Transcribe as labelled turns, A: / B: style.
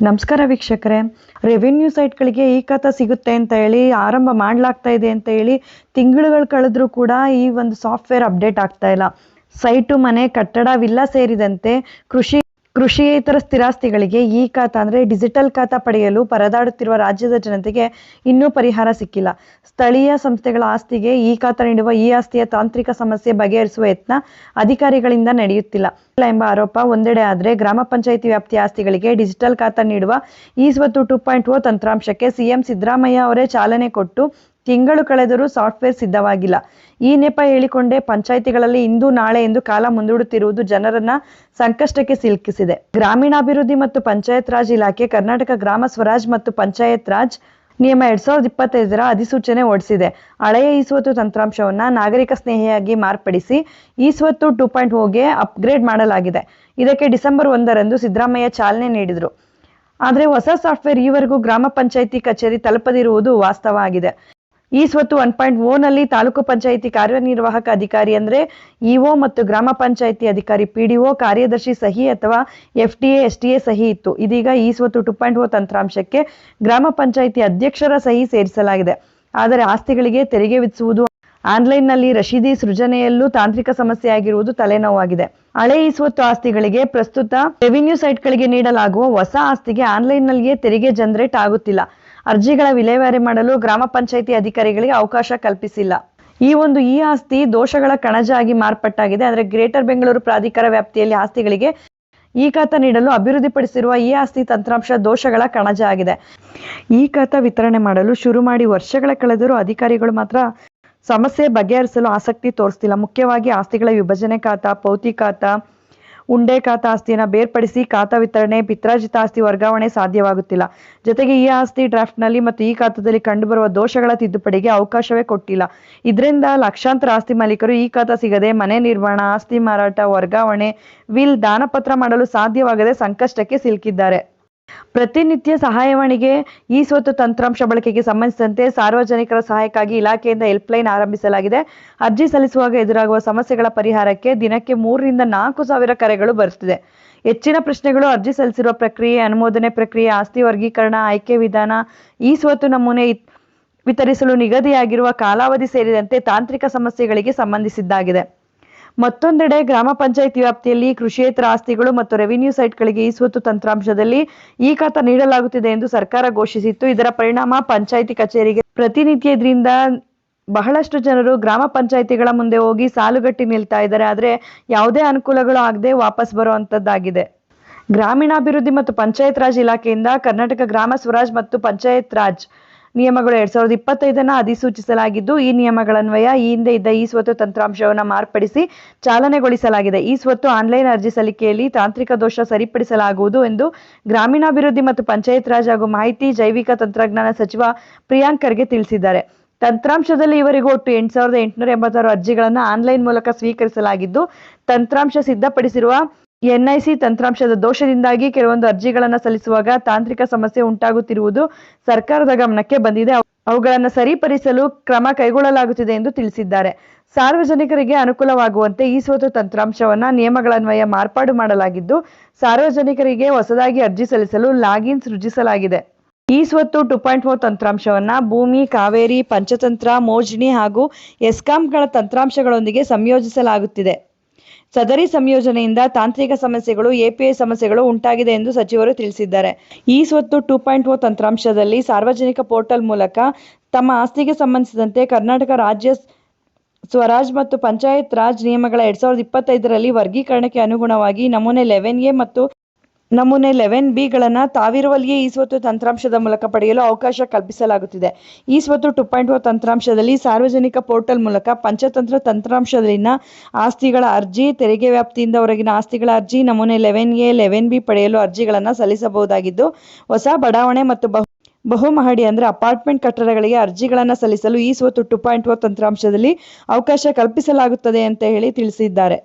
A: ನಮಸ್ಕಾರ ವೀಕ್ಷಕರೇ, ರೆವಿನ್ಯೂ ಸೈಟ್ಗಳಿಗೆ ಈ ಖಾತಾ ಸಿಗುತ್ತೆ ಅಂತ ಹೇಳಿ ಆರಂಭ ಮಾಡಲಾಗ್ತಾ ಇದೆ ಅಂತ ಹೇಳಿ ತಿಂಗಳುಗಳು ಕಳೆದ್ರೂ ಕೂಡ ಈ ಒಂದು ಸಾಫ್ಟ್ವೇರ್ ಅಪ್ಡೇಟ್ ಆಗ್ತಾ ಇಲ್ಲ. ಸೈಟು, ಮನೆ, ಕಟ್ಟಡ, ವಿಲ್ಲಾ ಸೇರಿದಂತೆ ಕೃಷಿಯೇತರ ಸ್ಥಿರಾಸ್ತಿಗಳಿಗೆ ಈ ಖಾತಾ ಅಂದರೆ ಡಿಜಿಟಲ್ ಖಾತಾ ಪಡೆಯಲು ಪರದಾಡುತ್ತಿರುವ ರಾಜ್ಯದ ಜನತೆಗೆ ಇನ್ನೂ ಪರಿಹಾರ ಸಿಕ್ಕಿಲ್ಲ. ಸ್ಥಳೀಯ ಸಂಸ್ಥೆಗಳ ಆಸ್ತಿಗೆ ಈ ಖಾತಾ ನೀಡುವ ಈ ಆಸ್ತಿಯ ತಾಂತ್ರಿಕ ಸಮಸ್ಯೆ ಬಗೆಹರಿಸುವ ಯತ್ನ ಅಧಿಕಾರಿಗಳಿಂದ ನಡೆಯುತ್ತಿಲ್ಲ ಎಂಬ ಆರೋಪ ಒಂದೆಡೆ ಆದರೆ, ಗ್ರಾಮ ಪಂಚಾಯಿತಿ ವ್ಯಾಪ್ತಿಯ ಆಸ್ತಿಗಳಿಗೆ ಡಿಜಿಟಲ್ ಖಾತಾ ನೀಡುವ ಈ ಸ್ವತ್ತು 2.0 ತಂತ್ರಾಂಶಕ್ಕೆ ಸಿಎಂ ಸಿದ್ದರಾಮಯ್ಯ ಅವರೇ ಚಾಲನೆ ಕೊಟ್ಟು ತಿಂಗಳು ಕಳೆದರೂ ಸಾಫ್ಟ್ವೇರ್ ಸಿದ್ಧವಾಗಿಲ್ಲ. ಈ ನೆಪ ಹೇಳಿಕೊಂಡೇ ಪಂಚಾಯಿತಿಗಳಲ್ಲಿ ಇಂದು ನಾಳೆ ಎಂದು ಕಾಲ ಮುಂದೂಡುತ್ತಿರುವುದು ಜನರನ್ನ ಸಂಕಷ್ಟಕ್ಕೆ ಸಿಲುಕಿಸಿದೆ. ಗ್ರಾಮೀಣಾಭಿವೃದ್ಧಿ ಮತ್ತು ಪಂಚಾಯತ್ ರಾಜ್ ಇಲಾಖೆ ಕರ್ನಾಟಕ ಗ್ರಾಮ ಸ್ವರಾಜ್ ಮತ್ತು ಪಂಚಾಯತ್ ರಾಜ್ ನಿಯಮ 2025 ಅಧಿಸೂಚನೆ ಹೊರಡಿಸಿದೆ. ಹಳೆಯ ಈ ಸ್ವತ್ತು ತಂತ್ರಾಂಶವನ್ನ ನಾಗರಿಕ ಸ್ನೇಹಿಯಾಗಿ ಮಾರ್ಪಡಿಸಿ ಈ ಸ್ವತ್ತು 2.0ಗೆ ಅಪ್ಗ್ರೇಡ್ ಮಾಡಲಾಗಿದೆ. ಇದಕ್ಕೆ ಡಿಸೆಂಬರ್ 1ರಂದು ಸಿದ್ದರಾಮಯ್ಯ ಚಾಲನೆ ನೀಡಿದರು. ಆದರೆ ಹೊಸ ಸಾಫ್ಟ್ವೇರ್ ಈವರೆಗೂ ಗ್ರಾಮ ಪಂಚಾಯಿತಿ ಕಚೇರಿ ತಲುಪದಿರುವುದು ವಾಸ್ತವ ಆಗಿದೆ. ಈ ಸ್ವತ್ತು 1.0ನಲ್ಲಿ ತಾಲೂಕು ಪಂಚಾಯಿತಿ ಕಾರ್ಯನಿರ್ವಾಹಕ ಅಧಿಕಾರಿ ಅಂದರೆ ಇಒ ಮತ್ತು ಗ್ರಾಮ ಪಂಚಾಯಿತಿ ಅಧಿಕಾರಿ ಪಿಡಿಒ ಕಾರ್ಯದರ್ಶಿ ಸಹಿ ಅಥವಾ ಎಫ್ಟಿಎ ಎಸ್ಟಿಎ ಸಹಿ ಇತ್ತು. ಇದೀಗ ಈ ಸ್ವತ್ತು 2.0 ತಂತ್ರಾಂಶಕ್ಕೆ ಗ್ರಾಮ ಪಂಚಾಯಿತಿ ಅಧ್ಯಕ್ಷರ ಸಹಿ ಸೇರಿಸಲಾಗಿದೆ. ಆದರೆ ಆಸ್ತಿಗಳಿಗೆ ತೆರಿಗೆ ವಿಧಿಸುವುದು, ಆನ್ಲೈನ್ನಲ್ಲಿ ರಶೀದಿ ಸೃಜನೆಯಲ್ಲೂ ತಾಂತ್ರಿಕ ಸಮಸ್ಯೆಯಾಗಿರುವುದು ತಲೆನೋವಾಗಿದೆ. ಹಳೆ ಈ ಸ್ವತ್ತು ಆಸ್ತಿಗಳಿಗೆ ಪ್ರಸ್ತುತ ರೆವಿನ್ಯೂ ಸೈಟ್ಗಳಿಗೆ ನೀಡಲಾಗುವ ಹೊಸ ಆಸ್ತಿಗೆ ಆನ್ಲೈನ್ನಲ್ಲಿಯೇ ತೆರಿಗೆ ಜನರೇಟ್ ಆಗುತ್ತಿಲ್ಲ. ಅರ್ಜಿಗಳ ವಿಲೇವಾರಿ ಮಾಡಲು ಗ್ರಾಮ ಪಂಚಾಯಿತಿ ಅಧಿಕಾರಿಗಳಿಗೆ ಅವಕಾಶ ಕಲ್ಪಿಸಿಲ್ಲ. ಈ ಆಸ್ತಿ ದೋಷಗಳ ಕಣಜ ಆಗಿ ಮಾರ್ಪಾಟಾಗಿದೆ. ಆದರೆ ಗ್ರೇಟರ್ ಬೆಂಗಳೂರು ಪ್ರಾಧಿಕಾರ ವ್ಯಾಪ್ತಿಯಲ್ಲಿ ಆಸ್ತಿಗಳಿಗೆ ಈ ಖಾತಾ ನೀಡಲು ಅಭಿವೃದ್ಧಿಪಡಿಸಿರುವ ಈ ಆಸ್ತಿ ತಂತ್ರಾಂಶ ದೋಷಗಳ ಕಣಜ ಆಗಿದೆ. ಈ ಖಾತಾ ವಿತರಣೆ ಮಾಡಲು ಶುರು ಮಾಡಿ ವರ್ಷಗಳ ಕಳೆದರೂ ಅಧಿಕಾರಿಗಳು ಮಾತ್ರ ಸಮಸ್ಯೆ ಬಗೆಹರಿಸಲು ಆಸಕ್ತಿ ತೋರಿಸ್ತಿಲ್ಲ. ಮುಖ್ಯವಾಗಿ ಆಸ್ತಿಗಳ ವಿಭಜನೆ ಖಾತಾ, ಪೌತಿ ಖಾತಾ, ಉಂಡೆ ಖಾತಾ ಆಸ್ತಿಯನ್ನು ಬೇರ್ಪಡಿಸಿ ಖಾತಾ ವಿತರಣೆ, ಪಿತ್ರಾರ್ಜಿತ ಆಸ್ತಿ ವರ್ಗಾವಣೆ ಸಾಧ್ಯವಾಗುತ್ತಿಲ್ಲ. ಜೊತೆಗೆ ಈ ಆಸ್ತಿ ಡ್ರಾಫ್ಟ್ನಲ್ಲಿ ಮತ್ತು ಈ ಖಾತಾದಲ್ಲಿ ಕಂಡುಬರುವ ದೋಷಗಳ ತಿದ್ದುಪಡಿಗೆ ಅವಕಾಶವೇ ಕೊಟ್ಟಿಲ್ಲ. ಇದರಿಂದ ಲಕ್ಷಾಂತರ ಆಸ್ತಿ ಮಾಲೀಕರು ಈ ಖಾತಾ ಸಿಗದೆ ಮನೆ ನಿರ್ಮಾಣ, ಆಸ್ತಿ ಮಾರಾಟ, ವರ್ಗಾವಣೆ, ವಿಲ್, ದಾನಪತ್ರ ಮಾಡಲು ಸಾಧ್ಯವಾಗದೆ ಸಂಕಷ್ಟಕ್ಕೆ ಸಿಲುಕಿದ್ದಾರೆ. ಪ್ರತಿನಿತ್ಯ ಸಹಾಯವಾಣಿಗೆ ಈ ಸ್ವತ್ತು ತಂತ್ರಾಂಶ ಬಳಕೆಗೆ ಸಂಬಂಧಿಸಿದಂತೆ ಸಾರ್ವಜನಿಕರ ಸಹಾಯಕ್ಕಾಗಿ ಇಲಾಖೆಯಿಂದ ಹೆಲ್ಪ್ಲೈನ್ ಆರಂಭಿಸಲಾಗಿದೆ. ಅರ್ಜಿ ಸಲ್ಲಿಸುವಾಗ ಎದುರಾಗುವ ಸಮಸ್ಯೆಗಳ ಪರಿಹಾರಕ್ಕೆ ದಿನಕ್ಕೆ 3ರಿಂದ 4 ಸಾವಿರ ಕರೆಗಳು ಬರುತ್ತಿದೆ. ಹೆಚ್ಚಿನ ಪ್ರಶ್ನೆಗಳು ಅರ್ಜಿ ಸಲ್ಲಿಸಿರುವ ಪ್ರಕ್ರಿಯೆ, ಅನುಮೋದನೆ ಪ್ರಕ್ರಿಯೆ, ಆಸ್ತಿ ವರ್ಗೀಕರಣ, ಆಯ್ಕೆ ವಿಧಾನ, ಈ ಸ್ವತ್ತು ನಮೂನೆ ವಿತರಿಸಲು ನಿಗದಿಯಾಗಿರುವ ಕಾಲಾವಧಿ ಸೇರಿದಂತೆ ತಾಂತ್ರಿಕ ಸಮಸ್ಯೆಗಳಿಗೆ ಸಂಬಂಧಿಸಿದ್ದಾಗಿದೆ. ಮತ್ತೊಂದೆಡೆ ಗ್ರಾಮ ಪಂಚಾಯಿತಿ ವ್ಯಾಪ್ತಿಯಲ್ಲಿ ಕೃಷಿಯೇತರ ಆಸ್ತಿಗಳು ಮತ್ತು ರೆವಿನ್ಯೂ ಸೈಟ್ಗಳಿಗೆ ಈ ಸ್ವತ್ತು ತಂತ್ರಾಂಶದಲ್ಲಿ ಈ ಖಾತಾ ನೀಡಲಾಗುತ್ತಿದೆ ಎಂದು ಸರ್ಕಾರ ಘೋಷಿಸಿತ್ತು. ಇದರ ಪರಿಣಾಮ ಪಂಚಾಯಿತಿ ಕಚೇರಿಗೆ ಪ್ರತಿನಿತ್ಯ ಇದರಿಂದ ಬಹಳಷ್ಟು ಜನರು ಗ್ರಾಮ ಪಂಚಾಯಿತಿಗಳ ಮುಂದೆ ಹೋಗಿ ಸಾಲುಗಟ್ಟಿ ನಿಲ್ತಾ ಇದ್ದಾರೆ. ಆದರೆ ಯಾವುದೇ ಅನುಕೂಲಗಳು ಆಗದೆ ವಾಪಸ್ ಬರುವಂತದ್ದಾಗಿದೆ. ಗ್ರಾಮೀಣಾಭಿವೃದ್ಧಿ ಮತ್ತು ಪಂಚಾಯತ್ ರಾಜ್ ಇಲಾಖೆಯಿಂದ ಕರ್ನಾಟಕ ಗ್ರಾಮ ಸ್ವರಾಜ್ ಮತ್ತು ಪಂಚಾಯತ್ ರಾಜ್ ನಿಯಮಗಳು 2025 ಅಧಿಸೂಚಿಸಲಾಗಿದ್ದು, ಈ ನಿಯಮಗಳನ್ವಯ ಈ ಹಿಂದೆ ಇದ್ದ ಈ ಸ್ವತ್ತು ತಂತ್ರಾಂಶವನ್ನು ಮಾರ್ಪಡಿಸಿ ಚಾಲನೆಗೊಳಿಸಲಾಗಿದೆ. ಈ ಸ್ವತ್ತು ಆನ್ಲೈನ್ ಅರ್ಜಿ ಸಲ್ಲಿಕೆಯಲ್ಲಿ ತಾಂತ್ರಿಕ ದೋಷ ಸರಿಪಡಿಸಲಾಗುವುದು ಎಂದು ಗ್ರಾಮೀಣಾಭಿವೃದ್ಧಿ ಮತ್ತು ಪಂಚಾಯತ್ ರಾಜ್ ಹಾಗೂ ಮಾಹಿತಿ ಜೈವಿಕ ತಂತ್ರಜ್ಞಾನ ಸಚಿವ ಪ್ರಿಯಾಂಕ್ ಖರ್ಗೆ ತಿಳಿಸಿದ್ದಾರೆ. ತಂತ್ರಾಂಶದಲ್ಲಿ ಇವರೆಗೂ ಒಟ್ಟು 8,886 ಅರ್ಜಿಗಳನ್ನು ಆನ್ಲೈನ್ ಮೂಲಕ ಸ್ವೀಕರಿಸಲಾಗಿದ್ದು, ತಂತ್ರಾಂಶ ಸಿದ್ಧಪಡಿಸಿರುವ ಎನ್ಐಸಿ ತಂತ್ರಾಂಶದ ದೋಷದಿಂದಾಗಿ ಕೆಲವೊಂದು ಅರ್ಜಿಗಳನ್ನು ಸಲ್ಲಿಸುವಾಗ ತಾಂತ್ರಿಕ ಸಮಸ್ಯೆ ಉಂಟಾಗುತ್ತಿರುವುದು ಸರ್ಕಾರದ ಗಮನಕ್ಕೆ ಬಂದಿದೆ. ಅವುಗಳನ್ನು ಸರಿಪಡಿಸಲು ಕ್ರಮ ಕೈಗೊಳ್ಳಲಾಗುತ್ತಿದೆ ಎಂದು ತಿಳಿಸಿದ್ದಾರೆ. ಸಾರ್ವಜನಿಕರಿಗೆ ಅನುಕೂಲವಾಗುವಂತೆ ಈ ಸ್ವತ್ತು ತಂತ್ರಾಂಶವನ್ನು ನಿಯಮಗಳನ್ವಯ ಮಾರ್ಪಾಡು ಮಾಡಲಾಗಿದ್ದು, ಸಾರ್ವಜನಿಕರಿಗೆ ಹೊಸದಾಗಿ ಅರ್ಜಿ ಸಲ್ಲಿಸಲು ಲಾಗಿನ್ ಸೃಜಿಸಲಾಗಿದೆ. ಈ ಸ್ವತ್ತು 2.0 ತಂತ್ರಾಂಶವನ್ನು ಭೂಮಿ, ಕಾವೇರಿ, ಪಂಚತಂತ್ರ, ಮೋಜ್ನಿ ಹಾಗೂ ಎಸ್ಕಾಂಗಳ ತಂತ್ರಾಂಶಗಳೊಂದಿಗೆ ಸಂಯೋಜಿಸಲಾಗುತ್ತಿದೆ. ಸದರಿ ಸಂಯೋಜನೆಯಿಂದ ತಾಂತ್ರಿಕ ಸಮಸ್ಯೆಗಳು, ಎಪಿಐ ಸಮಸ್ಯೆಗಳು ಉಂಟಾಗಿದೆ ಎಂದು ಸಚಿವರು ತಿಳಿಸಿದ್ದಾರೆ. ಈ ಸ್ವತ್ತು 2.0 ತಂತ್ರಾಂಶದಲ್ಲಿ ಸಾರ್ವಜನಿಕ ಪೋರ್ಟಲ್ ಮೂಲಕ ತಮ್ಮ ಆಸ್ತಿಗೆ ಸಂಬಂಧಿಸಿದಂತೆ ಕರ್ನಾಟಕ ರಾಜ್ಯ ಸ್ವರಾಜ್ ಮತ್ತು ಪಂಚಾಯತ್ ರಾಜ್ ನಿಯಮಗಳ 2025 ವರ್ಗೀಕರಣಕ್ಕೆ ಅನುಗುಣವಾಗಿ ನಮೂನೆ 11A ಮತ್ತು ನಮೂನೆ 11B ತಾವಿರುವಲ್ಲಿಯೇ ಈ ಸ್ವತ್ತು ತಂತ್ರಾಂಶದ ಮೂಲಕ ಪಡೆಯಲು ಅವಕಾಶ ಕಲ್ಪಿಸಲಾಗುತ್ತಿದೆ. ಈ ಸ್ವತ್ತು 2.0 ತಂತ್ರಾಂಶದಲ್ಲಿ ಸಾರ್ವಜನಿಕ ಪೋರ್ಟಲ್ ಮೂಲಕ ಪಂಚತಂತ್ರ ತಂತ್ರಾಂಶದಲ್ಲಿನ ಆಸ್ತಿಗಳ ಅರ್ಜಿ, ತೆರಿಗೆ ವ್ಯಾಪ್ತಿಯಿಂದ ಹೊರಗಿನ ಆಸ್ತಿಗಳ ಅರ್ಜಿ, ನಮೂನೆ 11A, 11B ಪಡೆಯಲು ಅರ್ಜಿಗಳನ್ನು ಸಲ್ಲಿಸಬಹುದಾಗಿದ್ದು, ಹೊಸ ಬಡಾವಣೆ ಮತ್ತು ಬಹುಮಹಡಿ ಅಂದರೆ ಅಪಾರ್ಟ್ಮೆಂಟ್ ಕಟ್ಟಡಗಳಿಗೆ ಅರ್ಜಿಗಳನ್ನು ಸಲ್ಲಿಸಲು ಈ ಸ್ವತ್ತು 2.0 ತಂತ್ರಾಂಶದಲ್ಲಿ ಅವಕಾಶ ಕಲ್ಪಿಸಲಾಗುತ್ತದೆ ಅಂತ ಹೇಳಿ ತಿಳಿಸಿದ್ದಾರೆ.